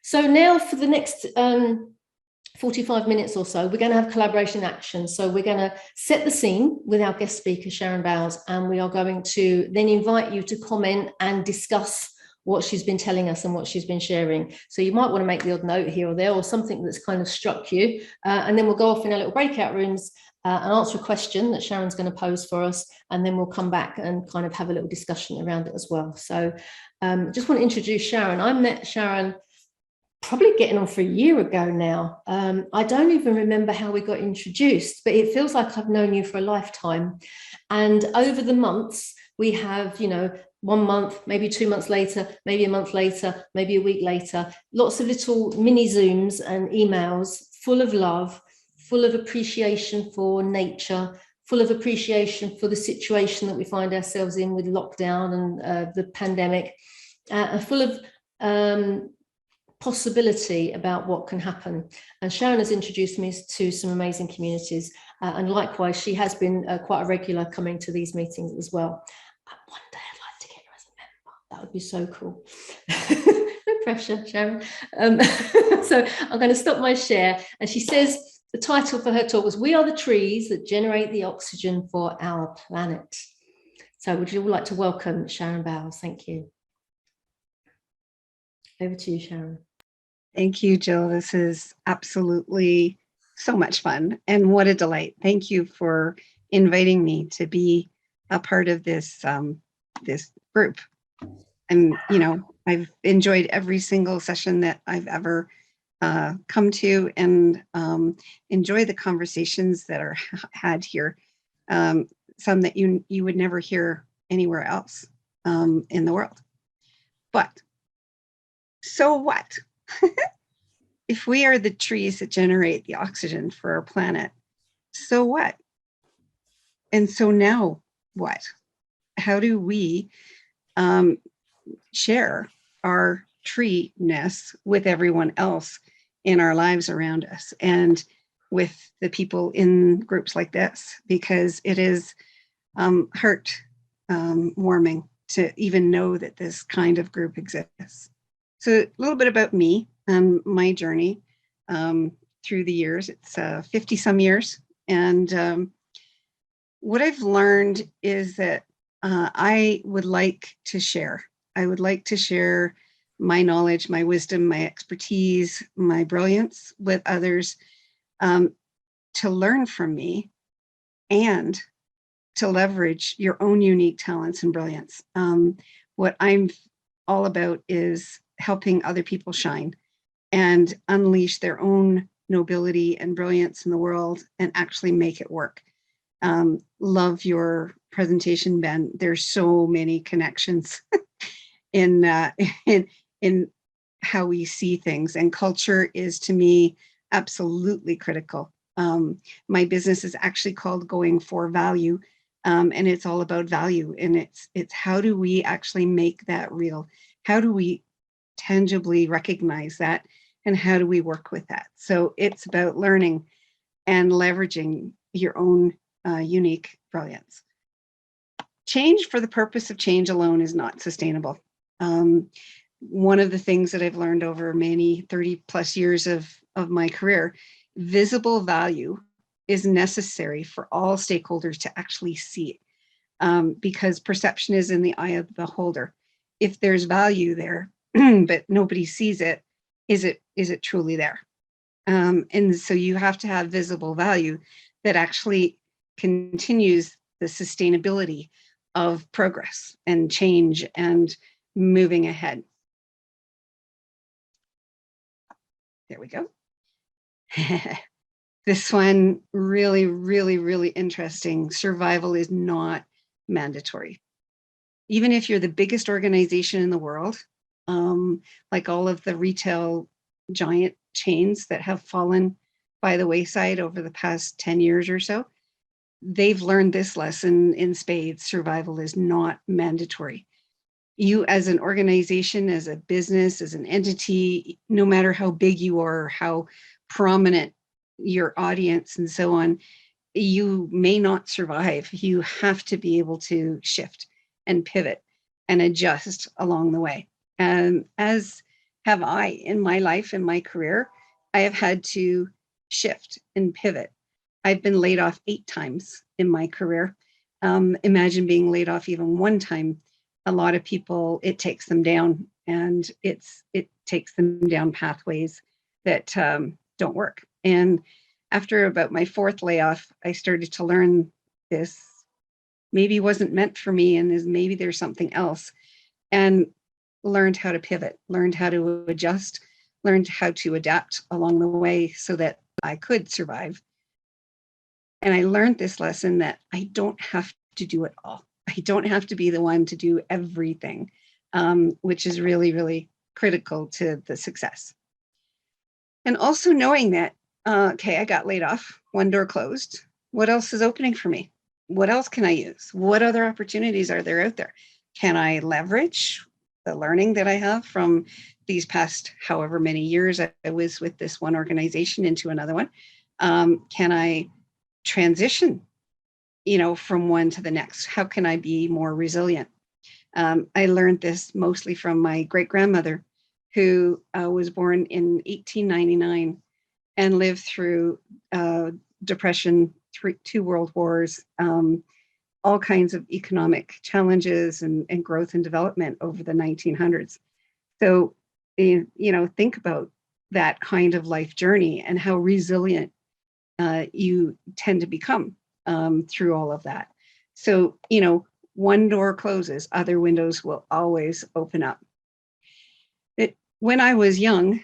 So now for the next 45 minutes or so, we're going to have collaboration action. So we're going to set the scene with our guest speaker, Sharon Bowles, and we are going to then invite you to comment and discuss what she's been telling us and what she's been sharing. So you might want to make the odd note here or there, or something that's kind of struck you, and then we'll go off in our little breakout rooms and answer a question that Sharon's going to pose for us, and then we'll come back and kind of have a little discussion around it as well. So just want to introduce Sharon. I met Sharon probably getting on for a year ago now. I don't even remember how we got introduced, but it feels like I've known you for a lifetime. And over the months, we have, 1 month, maybe 2 months later, maybe a month later, maybe a week later, lots of little mini Zooms and emails full of love, full of appreciation for nature, full of appreciation for the situation that we find ourselves in with lockdown and the pandemic, and full of possibility about what can happen. And Sharon has introduced me to some amazing communities, and likewise she has been quite a regular coming to these meetings as well. One day I'd like to get her as a member. That would be so cool. No pressure, Sharon. So I'm going to stop my share, and she says the title for her talk was "We Are the Trees That Generate the Oxygen for Our Planet." So would you all like to welcome Sharon Bowles? Thank you. Over to you, Sharon. Thank you, Jill. This is absolutely so much fun, and what a delight. Thank you for inviting me to be a part of this this group. And I've enjoyed every single session that I've ever come to, and enjoy the conversations that are had here. Some that you would never hear anywhere else in the world. But so what? If we are the trees that generate the oxygen for our planet, so what? And so now what? How do we share our tree-ness with everyone else in our lives around us and with the people in groups like this? Because it is heart warming to even know that this kind of group exists. So a little bit about me and my journey through the years. It's 50 some years. And what I've learned is that I would like to share. I would like to share my knowledge, my wisdom, my expertise, my brilliance with others, to learn from me and to leverage your own unique talents and brilliance. What I'm all about is helping other people shine and unleash their own nobility and brilliance in the world and actually make it work. Love your presentation, Ben. There's so many connections in how we see things, and culture is, to me, absolutely critical. My business is actually called Going for Value, and it's all about value, and it's how do we actually make that real? How do we tangibly recognize that, and how do we work with that? So it's about learning and leveraging your own unique brilliance. Change for the purpose of change alone is not sustainable. One of the things that I've learned over many 30 plus years of my career, visible value is necessary for all stakeholders to actually see it, because perception is in the eye of the beholder. If there's value there, but nobody sees it, is it truly there? And so you have to have visible value that actually continues the sustainability of progress and change and moving ahead. There we go. This one, really, really, really interesting. Survival is not mandatory. Even if you're the biggest organization in the world, like all of the retail giant chains that have fallen by the wayside over the past 10 years or so, they've learned this lesson in spades. Survival is not mandatory. You as an organization, as a business, as an entity, no matter how big you are, how prominent your audience and so on, you may not survive. You have to be able to shift and pivot and adjust along the way. And as have I, in my life, in my career, I have had to shift and pivot. I've been laid off 8 times in my career. Imagine being laid off even 1 time. A lot of people, it takes them down, and it takes them down pathways that don't work. And after about my 4th layoff, I started to learn this maybe wasn't meant for me, and maybe there's something else, and learned how to pivot, learned how to adjust, learned how to adapt along the way so that I could survive. And I learned this lesson that I don't have to do it all. I don't have to be the one to do everything, which is really, really critical to the success. And also knowing that, okay, I got laid off, 1 door closed. What else is opening for me? What else can I use? What other opportunities are there out there? Can I leverage the learning that I have from these past however many years I was with this one organization into another one? Can I transition, from one to the next? How can I be more resilient? I learned this mostly from my great-grandmother, who was born in 1899 and lived through Depression, 2 world wars, all kinds of economic challenges and growth and development over the 1900s. So, think about that kind of life journey and how resilient you tend to become through all of that. So, 1 door closes, other windows will always open up. When I was young,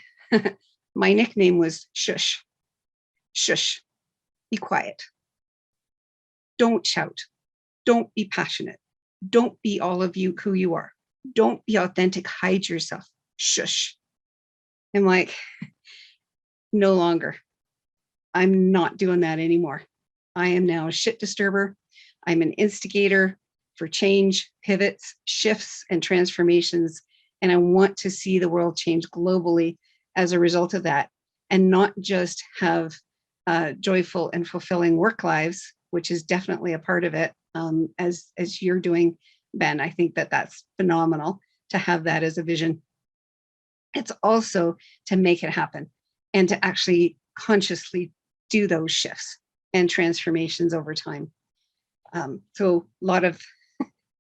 my nickname was Shush. Shush. Be quiet. Don't shout. Don't be passionate. Don't be all of you who you are. Don't be authentic. Hide yourself. Shush. I'm like, no longer. I'm not doing that anymore. I am now a shit disturber. I'm an instigator for change, pivots, shifts, and transformations. And I want to see the world change globally as a result of that, and not just have joyful and fulfilling work lives, which is definitely a part of it, as you're doing, Ben. I think that that's phenomenal to have that as a vision. It's also to make it happen and to actually consciously do those shifts and transformations over time. So a lot of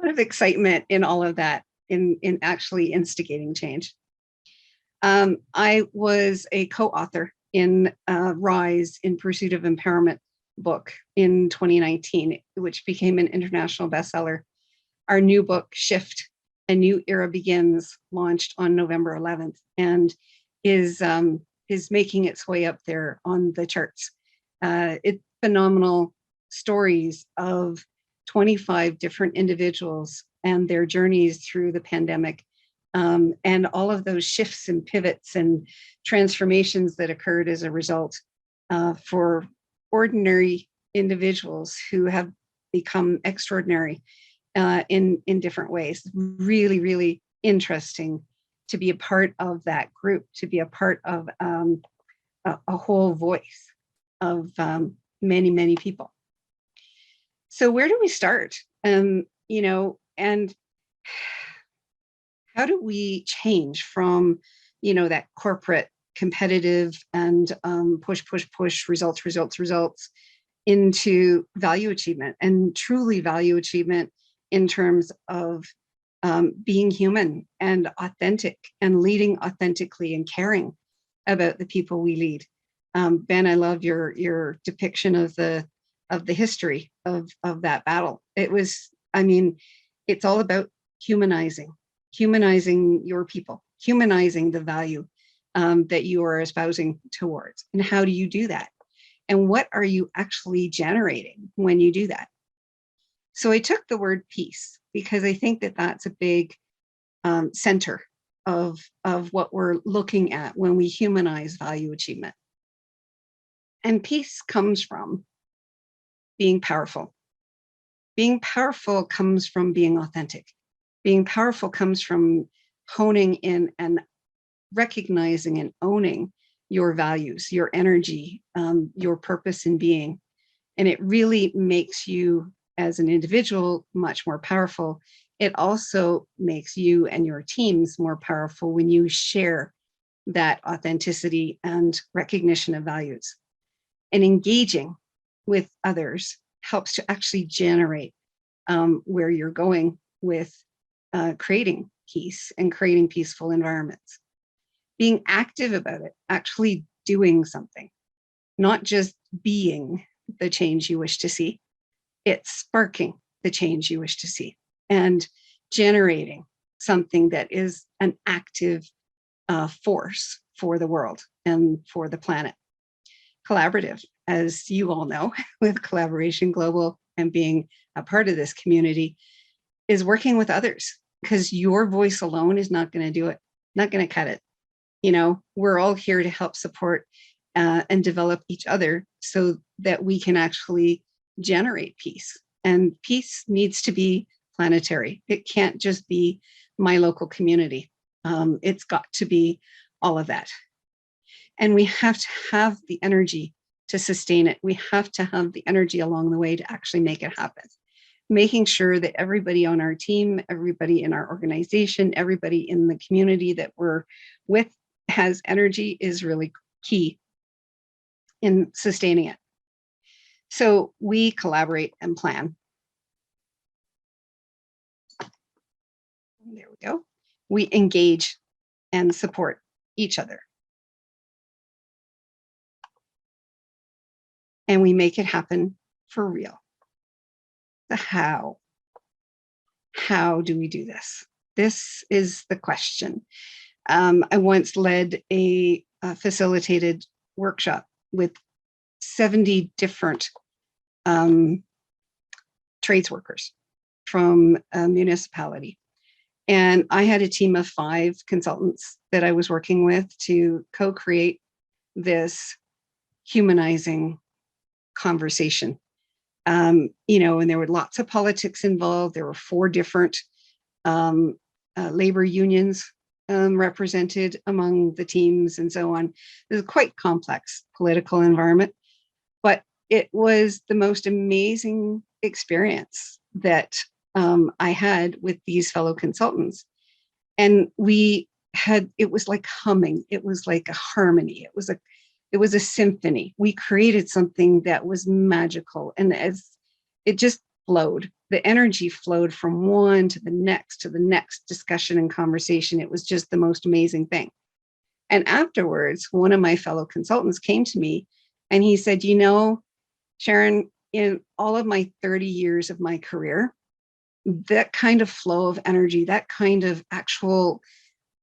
excitement in all of that, in actually instigating change. I was a co-author in Rise in Pursuit of Empowerment book in 2019, which became an international bestseller. Our new book, Shift, A New Era Begins, launched on November 11th and is making its way up there on the charts. It's phenomenal stories of 25 different individuals and their journeys through the pandemic, and all of those shifts and pivots and transformations that occurred as a result for ordinary individuals who have become extraordinary in different ways. Really, really interesting to be a part of that group, to be a part of a whole voice of many, many people. So where do we start? And how do we change from, that corporate competitive and push, results into value achievement, and truly value achievement in terms of being human and authentic and leading authentically and caring about the people we lead. Ben, I love your depiction of the history of that battle. It was, it's all about humanizing your people, humanizing the value that you are espousing towards. And how do you do that? And what are you actually generating when you do that? So I took the word peace because I think that that's a big center of what we're looking at when we humanize value achievement. And peace comes from being powerful. Being powerful comes from being authentic. Being powerful comes from honing in and recognizing and owning your values, your energy, your purpose in being. And it really makes you as an individual much more powerful. It also makes you and your teams more powerful when you share that authenticity and recognition of values. And engaging with others helps to actually generate where you're going with creating peace and creating peaceful environments. Being active about it, actually doing something, not just being the change you wish to see. It's sparking the change you wish to see and generating something that is an active force for the world and for the planet. Collaborative, as you all know, with Collaboration Global and being a part of this community, is working with others, because your voice alone is not going to do it, not going to cut it. You know, we're all here to help support and develop each other so that we can actually generate peace. And peace needs to be planetary. It can't just be my local community. It's got to be all of that. And we have to have the energy to sustain it. We have to have the energy along the way to actually make it happen. Making sure that everybody on our team, everybody in our organization, everybody in the community that we're with has energy is really key in sustaining it. So we collaborate and plan. There we go. We engage and support each other. And we make it happen for real. The how. How do we do this? This is the question. I once led a facilitated workshop with 70 different trades workers from a municipality. And I had a team of 5 consultants that I was working with to co-create this humanizing conversation. You know, and there were lots of politics involved. There were 4 different labor unions represented among the teams and so on. It was a quite complex political environment, but it was the most amazing experience that I had with these fellow consultants. And we had, it was like humming. It was like a harmony. It was a symphony. We created something that was magical. And as it just flowed, the energy flowed from one to the next discussion and conversation. It was just the most amazing thing. And afterwards, one of my fellow consultants came to me and he said, you know, Sharon, in all of my 30 years of my career, that kind of flow of energy, that kind of actual,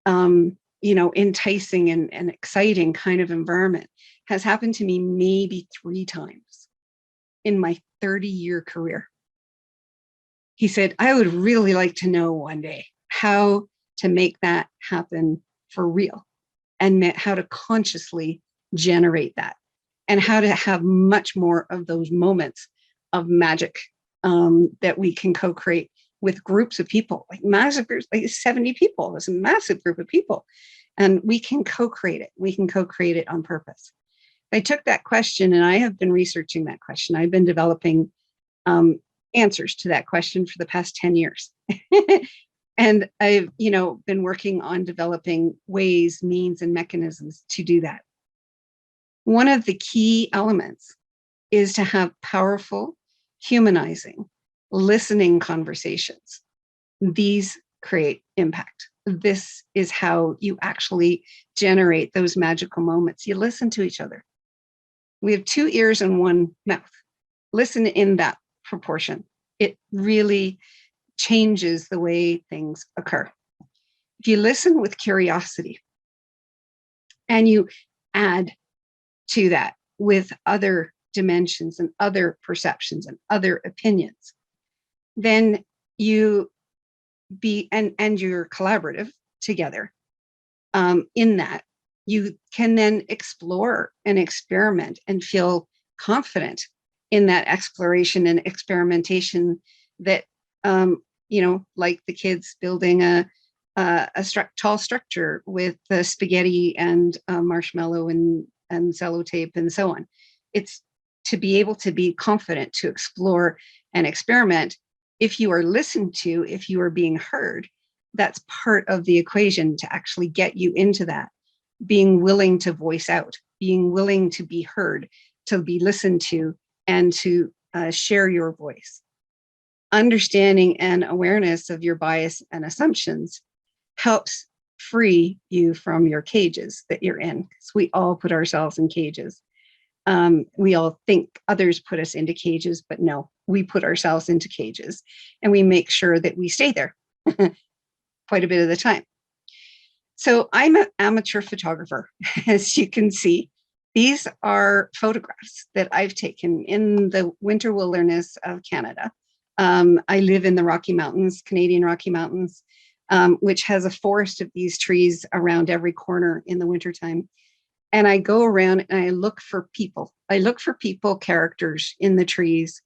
you know, enticing and exciting kind of environment has happened to me maybe 3 times in my 30-year career. He said, I would really like to know one day how to make that happen for real and how to consciously generate that and how to have much more of those moments of magic that we can co-create with groups of people, like massive groups, like 70 people. It's a massive group of people. And we can co-create it. We can co-create it on purpose. I took that question and I have been researching that question. I've been developing answers to that question for the past 10 years. And I've, you know, been working on developing ways, means, and mechanisms to do that. One of the key elements is to have powerful, humanizing, listening conversations. These create impact. This is how you actually generate those magical moments. You listen to each other. We have 2 ears and 1 mouth. Listen in that proportion. It really changes the way things occur. If you listen with curiosity and you add to that with other dimensions and other perceptions and other opinions, then you and you're collaborative together in that, you can then explore and experiment and feel confident in that exploration and experimentation that, you know, like the kids building a tall structure with the spaghetti and marshmallow and sellotape and so on. It's to be able to be confident to explore and experiment. If you are listened to, if you are being heard, that's part of the equation to actually get you into that. being willing to voice out, being willing to be heard, to be listened to, and to share your voice. Understanding and awareness of your bias and assumptions helps free you from your cages that you're in, because we all put ourselves in cages. We all think others put us into cages, but no, we put ourselves into cages, and we make sure that we stay there quite a bit of the time. So I'm an amateur photographer, as you can see. These are photographs that I've taken in the winter wilderness of Canada. I live in the Rocky Mountains, Canadian Rocky Mountains, which has a forest of these trees around every corner in the wintertime. And I go around and I look for people. I look for people, characters in the trees,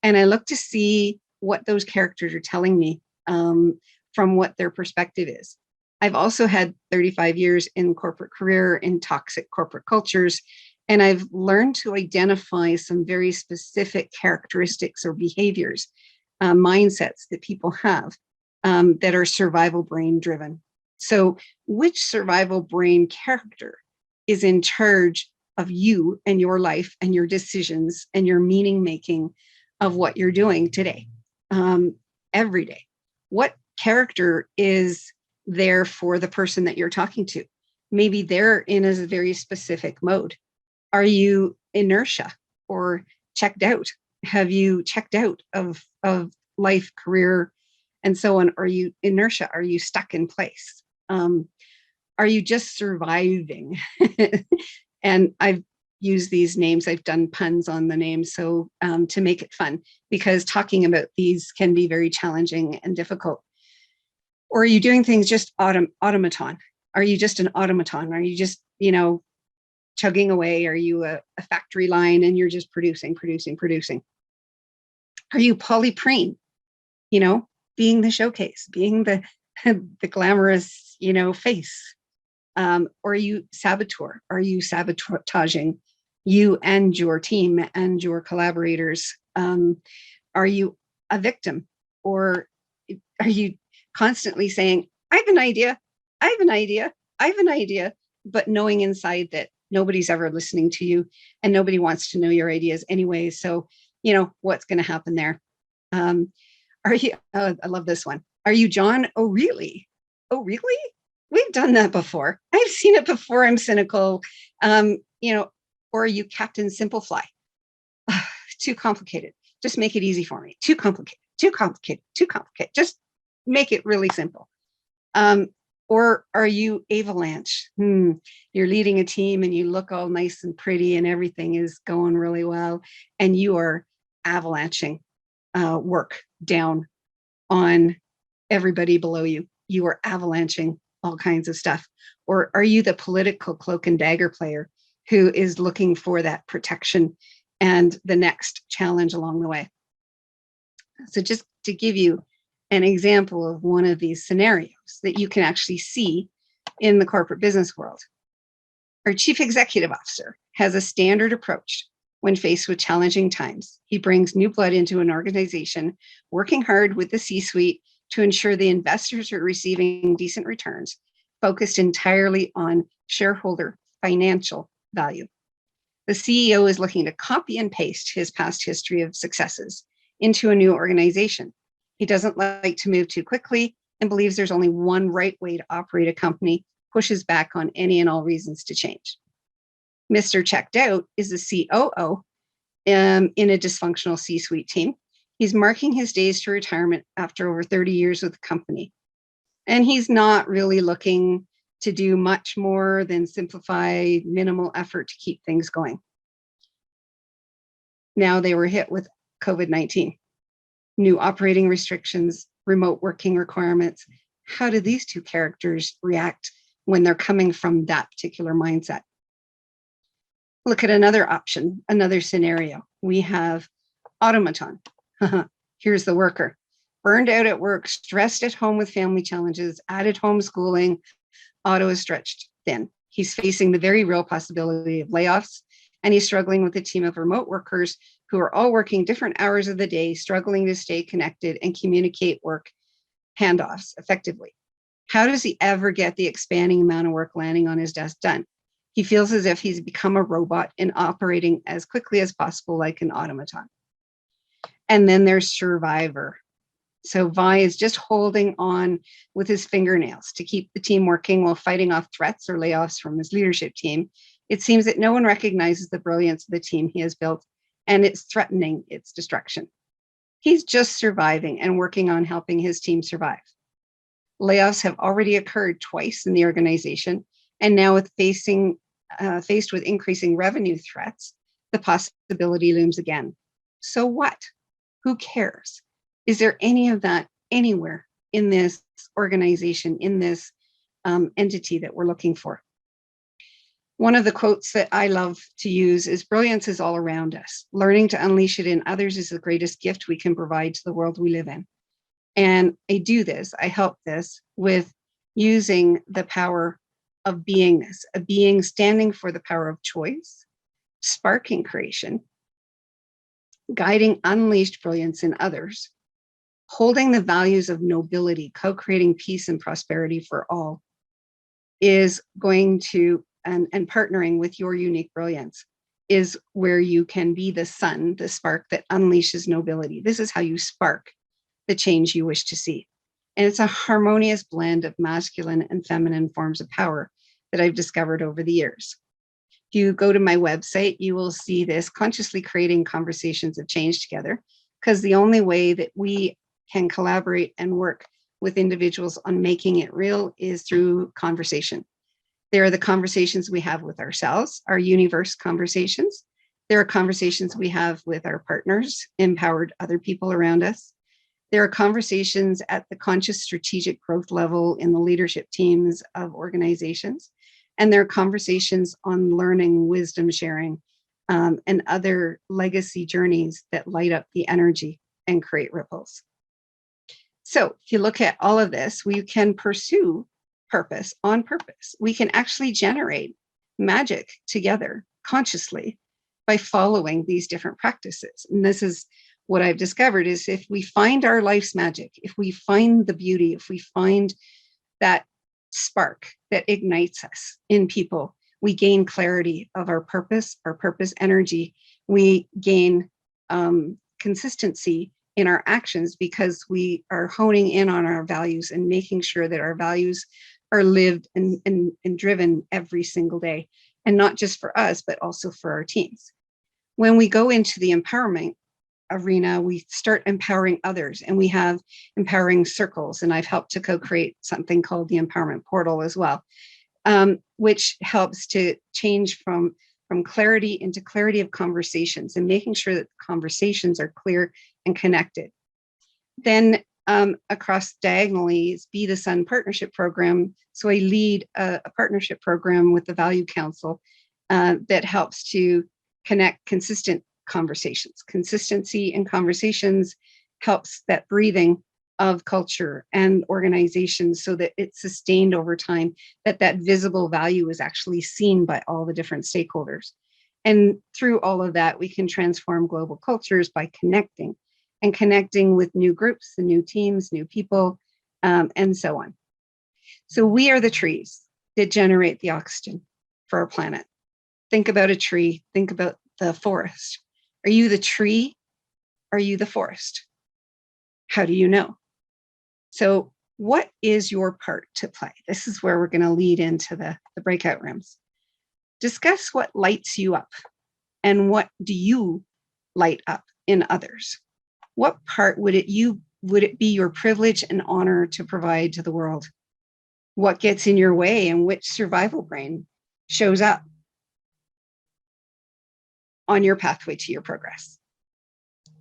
and I look to see what those characters are telling me from what their perspective is. I've also had 35 years in corporate career in toxic corporate cultures, and I've learned to identify some very specific characteristics or behaviors, mindsets that people have that are survival brain driven. So which survival brain character is in charge of you and your life and your decisions and your meaning making of what you're doing today, every day? What character is there for the person that you're talking to? Maybe they're in a very specific mode. Are you inertia or checked out? Have you checked out of life, career, and so on? Are you inertia? Are you stuck in place? Are you just surviving? And I've used these names, I've done puns on the names, so to make it fun, because talking about these can be very challenging and difficult. Or are you doing things just automaton? Are you just an automaton? Are you just, chugging away? Are you a factory line and you're just producing? Are you polyprene? Being the showcase, being the glamorous, face? Or are you saboteur? Are you sabotaging you and your team and your collaborators? Are you a victim? Or are you constantly saying, I have an idea, but knowing inside that nobody's ever listening to you and nobody wants to know your ideas anyway. So, what's going to happen there? Are you, I love this one. Are you John O'Reilly? Oh, really? We've done that before. I've seen it before. I'm cynical. Or are you Captain Simplefly? Too complicated. Just make it easy for me. Too complicated. Just make it really simple. Or are you Avalanche? You're leading a team and you look all nice and pretty and everything is going really well, and you are avalanching work down on everybody below you. You are avalanching all kinds of stuff. Or are you the political cloak and dagger player who is looking for that protection and the next challenge along the way? So just to give you an example of one of these scenarios that you can actually see in the corporate business world. Our chief executive officer has a standard approach when faced with challenging times. He brings new blood into an organization, working hard with the C-suite to ensure the investors are receiving decent returns, focused entirely on shareholder financial value. The CEO is looking to copy and paste his past history of successes into a new organization. He doesn't like to move too quickly and believes there's only one right way to operate a company, pushes back on any and all reasons to change. Mr. Checked Out is the COO in a dysfunctional C-suite team. He's marking his days to retirement after over 30 years with the company. And he's not really looking to do much more than simplify, minimal effort to keep things going. Now they were hit with COVID-19, new operating restrictions, remote working requirements. How do these two characters react when they're coming from that particular mindset? Look at another option, another scenario. We have automaton. Here's the worker. Burned out at work, stressed at home with family challenges, added homeschooling. Otto is stretched thin. He's facing the very real possibility of layoffs, and he's struggling with a team of remote workers who are all working different hours of the day, struggling to stay connected and communicate work handoffs effectively. How does he ever get the expanding amount of work landing on his desk done? He feels as if he's become a robot and operating as quickly as possible like an automaton. And then there's survivor. So Vi is just holding on with his fingernails to keep the team working while fighting off threats or layoffs from his leadership team. It seems that no one recognizes the brilliance of the team he has built, and it's threatening its destruction. He's just surviving and working on helping his team survive. Layoffs have already occurred twice in the organization, and now with faced with increasing revenue threats, the possibility looms again. So what? Who cares? Is there any of that anywhere in this organization, in this entity that we're looking for? One of the quotes that I love to use is, brilliance is all around us. Learning to unleash it in others is the greatest gift we can provide to the world we live in. And I help this with using the power of beingness, a being standing for the power of choice, sparking creation, guiding unleashed brilliance in others, holding the values of nobility, co-creating peace and prosperity for all, is going to, and partnering with your unique brilliance is where you can be the sun, the spark that unleashes nobility. This is how you spark the change you wish to see. And it's a harmonious blend of masculine and feminine forms of power that I've discovered over the years. If you go to my website, you will see this consciously creating conversations of change together, because the only way that we can collaborate and work with individuals on making it real is through conversation. There are the conversations we have with ourselves, our universe conversations. There are conversations we have with our partners, empowered other people around us. There are conversations at the conscious strategic growth level in the leadership teams of organizations. And there are conversations on learning, wisdom sharing, and other legacy journeys that light up the energy and create ripples. So if you look at all of this, we can pursue purpose on purpose. We can actually generate magic together consciously by following these different practices. And this is what I've discovered, is if we find our life's magic, if we find the beauty, if we find that spark that ignites us in people, we gain clarity of our purpose energy. We gain consistency in our actions because we are honing in on our values and making sure that our values are lived and driven every single day, and not just for us, but also for our teams. When we go into the empowerment arena, we start empowering others, and we have empowering circles. And I've helped to co-create something called the Empowerment Portal as well, which helps to change from clarity into clarity of conversations and making sure that conversations are clear and connected. Then across diagonally is Be the Sun Partnership Program. So I lead a partnership program with the Value Council that helps to connect consistent conversations. Consistency in conversations helps that breathing of culture and organizations so that it's sustained over time, that visible value is actually seen by all the different stakeholders. And through all of that, we can transform global cultures by connecting with new groups and new teams, new people, and so on. So we are the trees that generate the oxygen for our planet. Think about a tree, think about the forest. Are you the tree? Are you the forest? How do you know? So what is your part to play? This is where we're going to lead into the breakout rooms. Discuss what lights you up and what do you light up in others? What part would it be your privilege and honor to provide to the world? What gets in your way and which survival brain shows up on your pathway to your progress?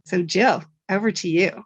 So Jill, over to you.